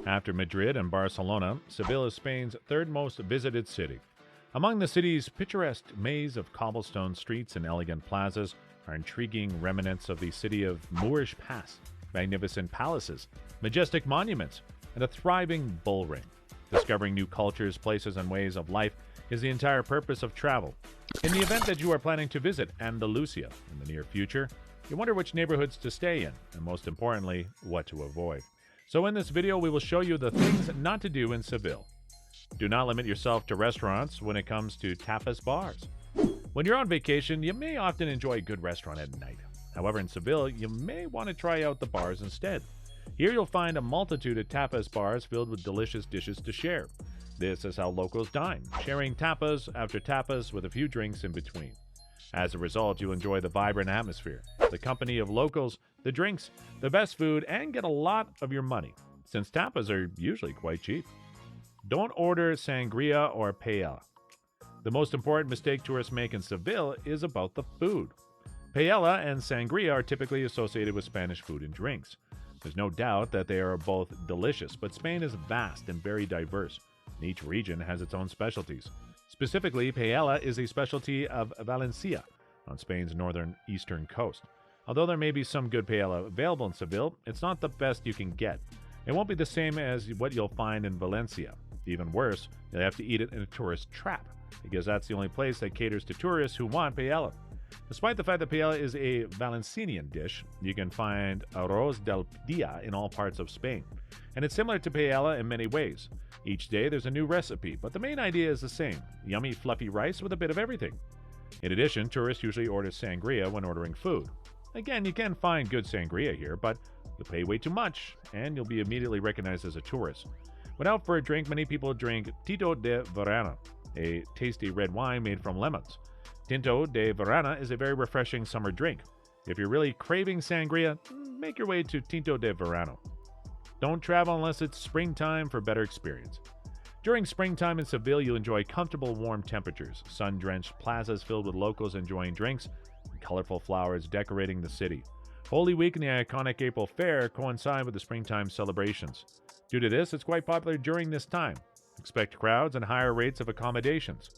After Madrid and Barcelona, Seville is Spain's third most visited city. Among the city's picturesque maze of cobblestone streets and elegant plazas are intriguing remnants of the city of Moorish past, magnificent palaces, majestic monuments, and a thriving bullring. Discovering new cultures, places, and ways of life is the entire purpose of travel. In the event that you are planning to visit Andalusia in the near future, you wonder which neighborhoods to stay in, and most importantly, what to avoid. So in this video, we will show you the things not to do in Seville. Do not limit yourself to restaurants when it comes to tapas bars. When you're on vacation, you may often enjoy a good restaurant at night. However, in Seville, you may want to try out the bars instead. Here you'll find a multitude of tapas bars filled with delicious dishes to share. This is how locals dine, sharing tapas after tapas with a few drinks in between. As a result, you enjoy the vibrant atmosphere, the company of locals, the drinks, the best food, and get a lot of your money, since tapas are usually quite cheap. Don't order sangria or paella. The most important mistake tourists make in Seville is about the food. Paella and sangria are typically associated with Spanish food and drinks. There's no doubt that they are both delicious, but Spain is vast and very diverse, and each region has its own specialties. Specifically, paella is a specialty of Valencia, on Spain's northern eastern coast. Although there may be some good paella available in Seville, it's not the best you can get. It won't be the same as what you'll find in Valencia. Even worse, you'll have to eat it in a tourist trap, because that's the only place that caters to tourists who want paella. Despite the fact that paella is a Valencian dish, you can find arroz del dia in all parts of Spain. And it's similar to paella in many ways. Each day there's a new recipe, but the main idea is the same: yummy, fluffy rice with a bit of everything. In addition, tourists usually order sangria when ordering food. Again, you can find good sangria here, but you'll pay way too much, and you'll be immediately recognized as a tourist. When out for a drink, many people drink Tinto de Verano, a tasty red wine made from lemons. Tinto de Verano is a very refreshing summer drink. If you're really craving sangria, make your way to Tinto de Verano. Don't travel unless it's springtime for better experience. During springtime in Seville, you'll enjoy comfortable warm temperatures, sun-drenched plazas filled with locals enjoying drinks, and colorful flowers decorating the city. Holy Week and the iconic April Fair coincide with the springtime celebrations. Due to this, it's quite popular during this time. Expect crowds and higher rates of accommodations.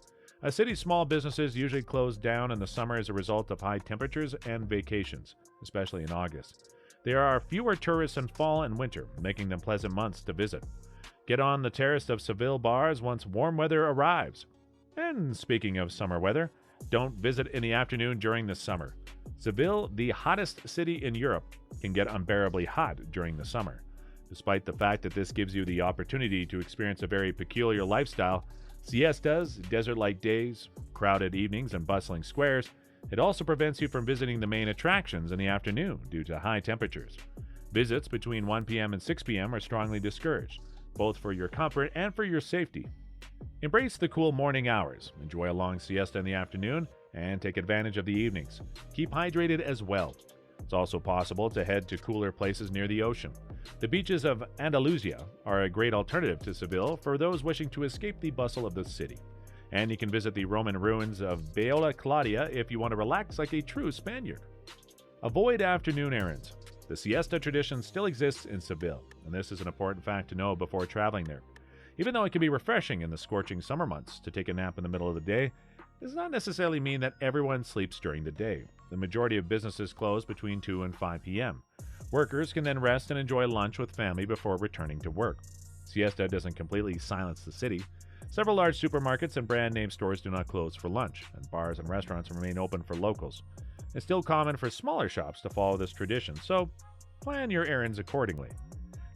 A city's small businesses usually close down in the summer as a result of high temperatures and vacations, especially in August. There are fewer tourists in fall and winter, making them pleasant months to visit. Get on the terrace of Seville bars once warm weather arrives. And speaking of summer weather, don't visit in the afternoon during the summer. Seville, the hottest city in Europe, can get unbearably hot during the summer. Despite the fact that this gives you the opportunity to experience a very peculiar lifestyle, siestas, desert-like days, crowded evenings, and bustling squares, it also prevents you from visiting the main attractions in the afternoon due to high temperatures. Visits between 1 p.m. and 6 p.m. are strongly discouraged, both for your comfort and for your safety. Embrace the cool morning hours, enjoy a long siesta in the afternoon, and take advantage of the evenings. Keep hydrated as well. It's also possible to head to cooler places near the ocean. The beaches of Andalusia are a great alternative to Seville for those wishing to escape the bustle of the city. And you can visit the Roman ruins of Viola Claudia if you want to relax like a true Spaniard. Avoid afternoon errands. The siesta tradition still exists in Seville, and this is an important fact to know before traveling there. Even though it can be refreshing in the scorching summer months to take a nap in the middle of the day, it does not necessarily mean that everyone sleeps during the day. The majority of businesses close between 2 and 5 p.m. Workers can then rest and enjoy lunch with family before returning to work. Siesta doesn't completely silence the city. Several large supermarkets and brand name stores do not close for lunch, and bars and restaurants remain open for locals. It's still common for smaller shops to follow this tradition, so plan your errands accordingly.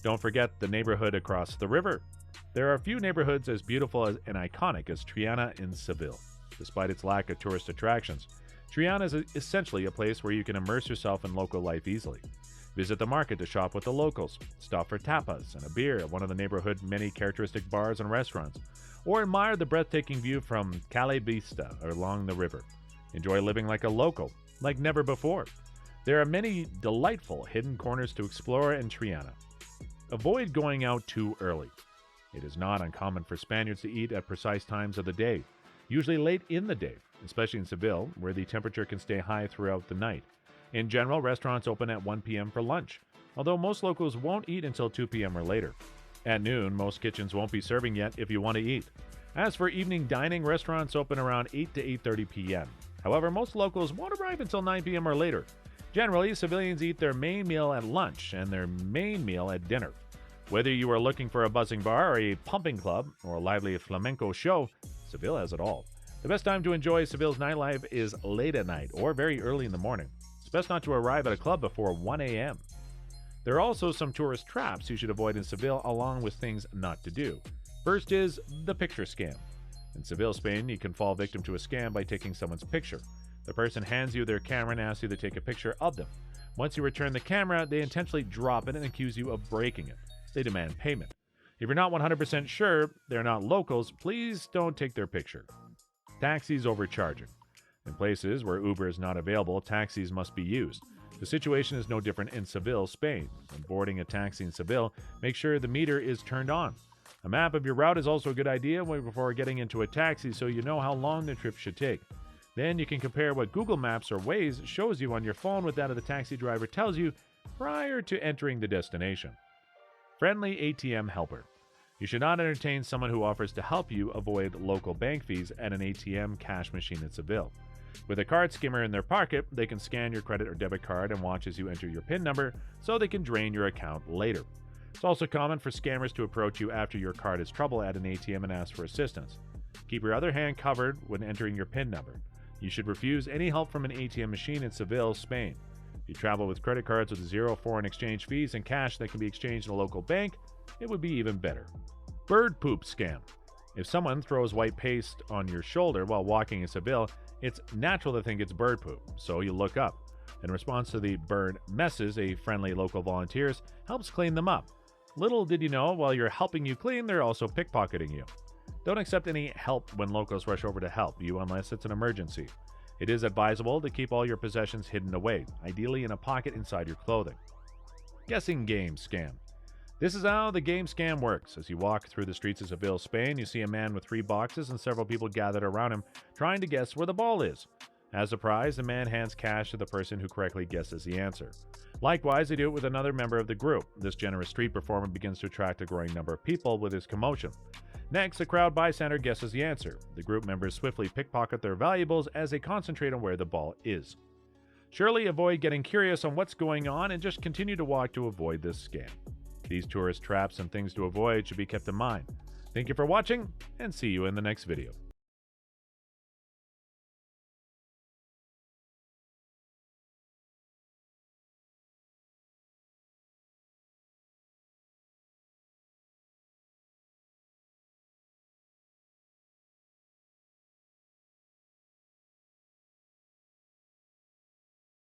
Don't forget the neighborhood across the river. There are a few neighborhoods as beautiful and iconic as Triana in Seville. Despite its lack of tourist attractions, Triana is essentially a place where you can immerse yourself in local life easily. Visit the market to shop with the locals, stop for tapas and a beer at one of the neighborhood's many characteristic bars and restaurants, or admire the breathtaking view from Calle Vista along the river. Enjoy living like a local, like never before. There are many delightful hidden corners to explore in Triana. Avoid going out too early. It is not uncommon for Spaniards to eat at precise times of the day, usually late in the day, especially in Seville, where the temperature can stay high throughout the night. In general, restaurants open at 1 p.m. for lunch, although most locals won't eat until 2 p.m. or later. At noon, most kitchens won't be serving yet if you want to eat. As for evening dining, restaurants open around 8 to 8:30 p.m. However, most locals won't arrive until 9 p.m. or later. Generally, Sevillians eat their main meal at lunch and their main meal at dinner. Whether you are looking for a buzzing bar or a pumping club or a lively flamenco show, Seville has it all. The best time to enjoy Seville's nightlife is late at night or very early in the morning. It's best not to arrive at a club before 1 a.m. There are also some tourist traps you should avoid in Seville, along with things not to do. First is the picture scam. In Seville, Spain, you can fall victim to a scam by taking someone's picture. The person hands you their camera and asks you to take a picture of them. Once you return the camera, they intentionally drop it and accuse you of breaking it. They demand payment. If you're not 100% sure they're not locals, please don't take their picture. Taxis overcharging. In places where Uber is not available, taxis must be used. The situation is no different in Seville, Spain. When boarding a taxi in Seville, make sure the meter is turned on. A map of your route is also a good idea before getting into a taxi so you know how long the trip should take. Then you can compare what Google Maps or Waze shows you on your phone with that of the taxi driver tells you prior to entering the destination. Friendly ATM Helper. You should not entertain someone who offers to help you avoid local bank fees at an ATM cash machine in Seville. With a card skimmer in their pocket, they can scan your credit or debit card and watch as you enter your PIN number so they can drain your account later. It's also common for scammers to approach you after your card is trouble at an ATM and ask for assistance. Keep your other hand covered when entering your PIN number. You should refuse any help from an ATM machine in Seville, Spain. If you travel with credit cards with zero foreign exchange fees and cash that can be exchanged in a local bank, it would be even better. Bird poop scam. If someone throws white paste on your shoulder while walking in Seville, it's natural to think it's bird poop, so you look up. In response to the bird messes, a friendly local volunteers helps clean them up. Little did you know, while you're helping you clean, they're also pickpocketing you. Don't accept any help when locals rush over to help you unless it's an emergency. It is advisable to keep all your possessions hidden away, ideally in a pocket inside your clothing. Guessing game scam. This is how the game scam works. As you walk through the streets of Seville, Spain, you see a man with 3 boxes and several people gathered around him trying to guess where the ball is. As a prize, the man hands cash to the person who correctly guesses the answer. Likewise, they do it with another member of the group. This generous street performer begins to attract a growing number of people with his commotion. Next, a crowd bystander guesses the answer. The group members swiftly pickpocket their valuables as they concentrate on where the ball is. Surely avoid getting curious on what's going on and just continue to walk to avoid this scam. These tourist traps and things to avoid should be kept in mind. Thank you for watching, and see you in the next video.